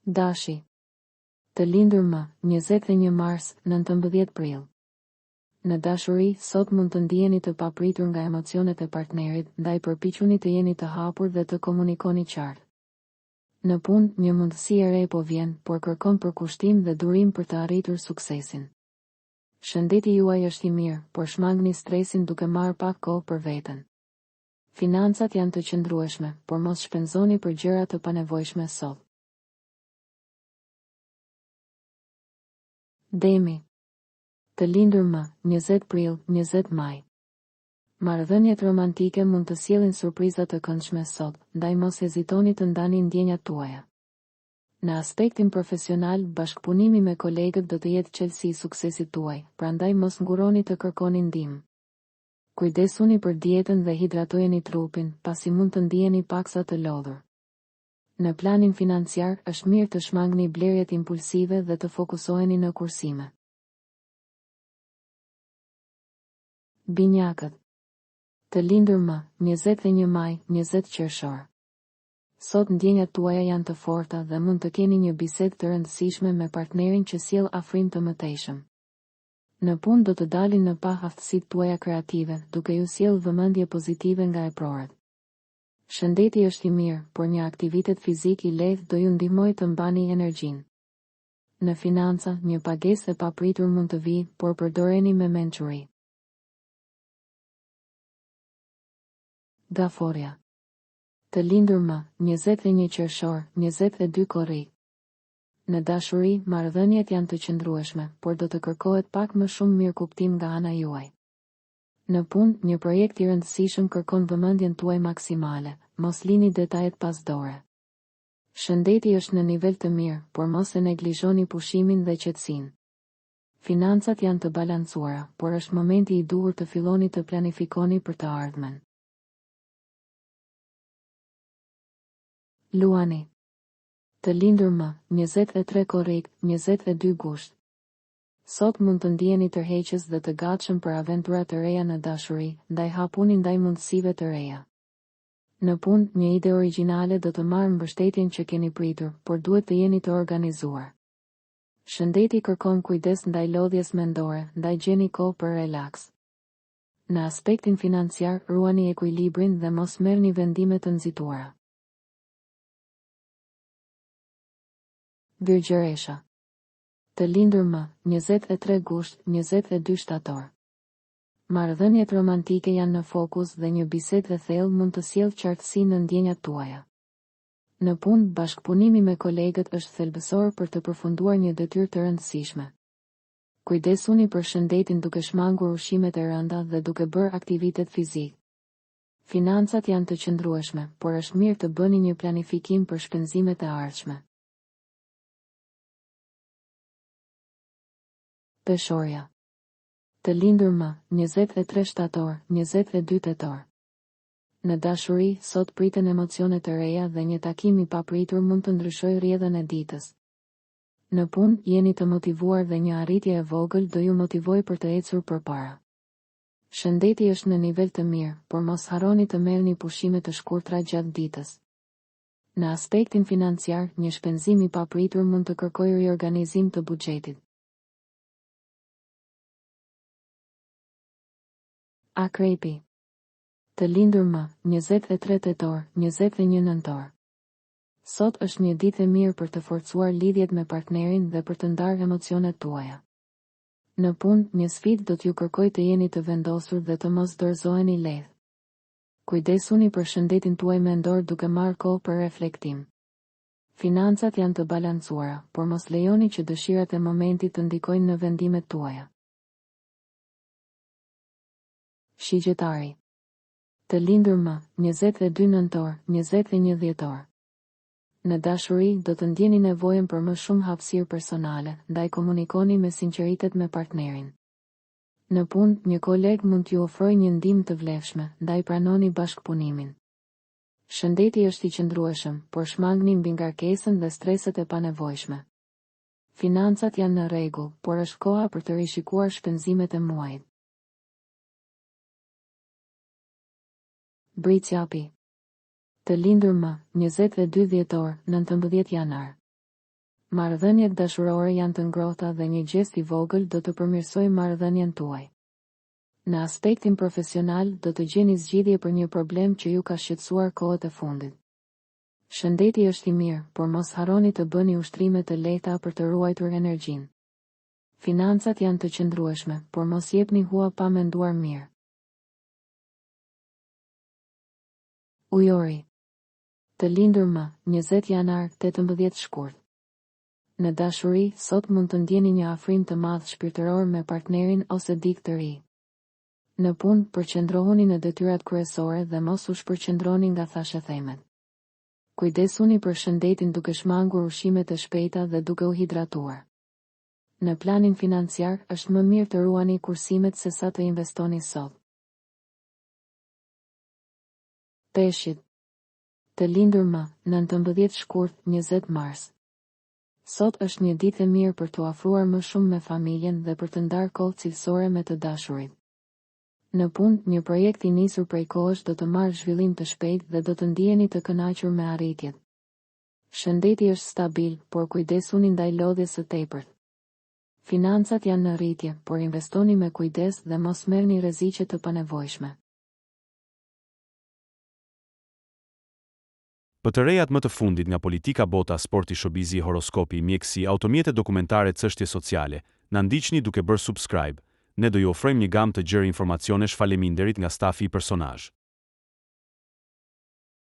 Dashi. Të lindur më, 21 mars, 19 prill. Në dashuri, sot mund të ndjeni të papritur nga emocionet e partnerit, ndaj përpiquni të jeni të hapur dhe të komunikoni qartë. Në punë, një mundësi e re po vjen, por kërkon përkushtim dhe durim për të arritur suksesin. Shëndeti juaj është i mirë, por shmangni stresin duke marrë pak kohë për veten. Financat janë të qëndrueshme, por mos shpenzoni për gjëra të panevojshme sot. Demi. Të lindur më, 20 prill, 20 maj. Marrëdhëniet romantike mund të sjellin surpriza të këndshme sot, ndaj mos hezitoni të ndani ndjenjat tuaja. Në aspektin profesional, bashkëpunimi me kolegët do të jetë çelësi i suksesit tuaj, prandaj mos nguroni të kërkoni ndihmë. Kujdesuni për dietën dhe hidratojeni trupin, pasi mund të ndiheni paksa të lodhur. Në planin financiar, është mirë të shmangni blerjet impulsive dhe të fokusoheni në kursime. Binjakët. Të lindur më, 21 maj, 20 qershor. Sot ndjenjat tuaja janë të forta dhe mund të keni një bisedë të rëndësishme me partnerin që sjell afrim të mëtejshëm. Në punë do të dalin në pa aftësitë tuaja kreative, duke ju sjellë vëmendje pozitive nga e prorët. Shëndeti është i mirë, por një aktivitet fizik i lehtë do ju ndihmojë të mbani energjinë. Në financa, një pagesë e papritur mund të vijë, por përdoreni me mençuri. Daforia. Të lindur më, 21 qershor, 22 korrik. Në dashuri, marrëdhëniet janë të qëndrueshme, por do të kërkohet pak më shumë mirëkuptim nga ana juaj. Në punë, një projekt i rëndësishëm kërkon vëmendjen tuaj maksimale, mos lini detajet pas dore. Shëndeti është në nivel të mirë, por mos e neglizhoni pushimin dhe qetësinë. Financat janë të balancuara, por është momenti i duhur të filloni të planifikoni për të ardhmen. Luani. Të lindur më, 23 korrik, 22 gusht. Sot mund të ndjeni tërheqës dhe të gatshëm për aventura të reja në dashuri, ndaj hapuni ndaj mundësive të reja. Në punë, një ide origjinale do të marrë mbështetjen që keni pritur, por duhet të jeni të organizuar. Shëndeti kërkon kujdes ndaj lodhjes mendore, ndaj gjeni kohë për relaks. Në aspektin financiar, ruani ekuilibrin dhe mos merrni vendime të nxituara. Virgjëresha. Të lindur më, 23 gusht, 22 shtator. Marrëdhëniet romantike janë në fokus dhe një bisedë e thellë mund të sjellë qartësi në ndjenjat tuaja. Në punë, bashkëpunimi me kolegët është thelbësor për të përfunduar një detyrë të rëndësishme. Kujdesuni për shëndetin duke shmangur ushqimet e rënda dhe duke bërë aktivitet fizik. Financat janë të qëndrueshme, por është mirë të bëni një planifikim për shpenzimet e ardhshme. Peshorja. Të lindur më, 23 shtator, 22 tetor. Në dashuri, sot priten emocione të reja dhe një takim i papritur mund të ndryshojë rrjedhën e ditës. Në punë, jeni të motivuar dhe një arritje e vogël do ju motivojë për të ecur përpara. Shëndeti është në nivel të mirë, por mos harroni të merrni pushime të shkurtra gjatë ditës. Në aspektin financiar, një shpenzim i papritur mund të kërkojë riorganizim të buxhetit. Akrepi. Të lindur më, 23 tetor, 21 nëntor. Sot është një ditë e mirë për të forcuar lidhjet me partnerin dhe për të ndarë emocionet tuaja. Në punë, një sfidë do t'ju kërkojë të jeni të vendosur dhe të mos dorëzoheni lehtë. Kujdesuni për shëndetin tuaj mendor duke marrë kohë për reflektim. Financat janë të balancuara, por mos lejoni që dëshirat e momentit të ndikojnë në vendimet tuaja. Shigjetari. Të lindur më, 22 nëntor, 21 dhjetor. Në dashuri, do të ndjeni nevojën për më shumë hapësirë personale, ndaj komunikoni me sinqeritet me partnerin. Në punë, një koleg mund t'ju ofrojë një ndihmë të vlefshme, ndaj pranoni bashkëpunimin. Shëndeti është i qëndrueshëm, por shmangni mbi ngarkesën dhe streset e panevojshme. Financat janë në rregull, por është koha për të rishikuar shpenzimet e muajit. Britsjapi. Të lindur më, 22 dhjetor, 19 janar. Marrëdhëniet dashurore janë të ngrohta dhe një gjest i vogël do të përmirësojë marrëdhënien tuaj. Në aspektin profesional do të gjeni zgjidhje për një problem që ju ka shqetësuar kohët e fundit. Shëndeti është i mirë, por mos harroni të bëni ushtrime të lehta për të ruajtur energjinë. Financat janë të qëndrueshme, por mos jepni hua pa menduar mirë. Ujori. Të lindur më, 20 janar, 18 shkurt. Në dashuri, sot mund të ndjeni një afrim të madh shpirtëror me partnerin ose dikë të ri. Në punë, përqendrohuni në detyrat kryesore dhe mos u shpërqendroni nga thashethemet. Kujdesuni për shëndetin duke shmangur ushqimet e shpejta dhe duke u hidratuar. Në planin financiar, është më mirë të ruani kursimet se sa të investoni sot. Peshqit. Të lindur më, 19 shkurt, 20 mars. Sot është një ditë e mirë për të afruar më shumë me familjen dhe për të ndarë kohë cilësore me të dashurit. Në punë, një projekt i nisur prej kohësh do të marrë zhvillim të shpejtë dhe do të ndiheni të kënaqur me arritjet. Shëndeti është stabil, por kujdesuni ndaj lodhjes së tepërt. Financat janë në rritje, por investoni me kujdes dhe mos merrni rreziqe të panevojshme. Për të rejat më të fundit nga politika, bota, sporti, showbizi, horoskopi, mjekësi, automjete dokumentare, çështje sociale, na ndiqni duke bërë subscribe. Ne do ju ofrojmë një gamë të gjerë informacionesh faleminderit nga stafi i personazh.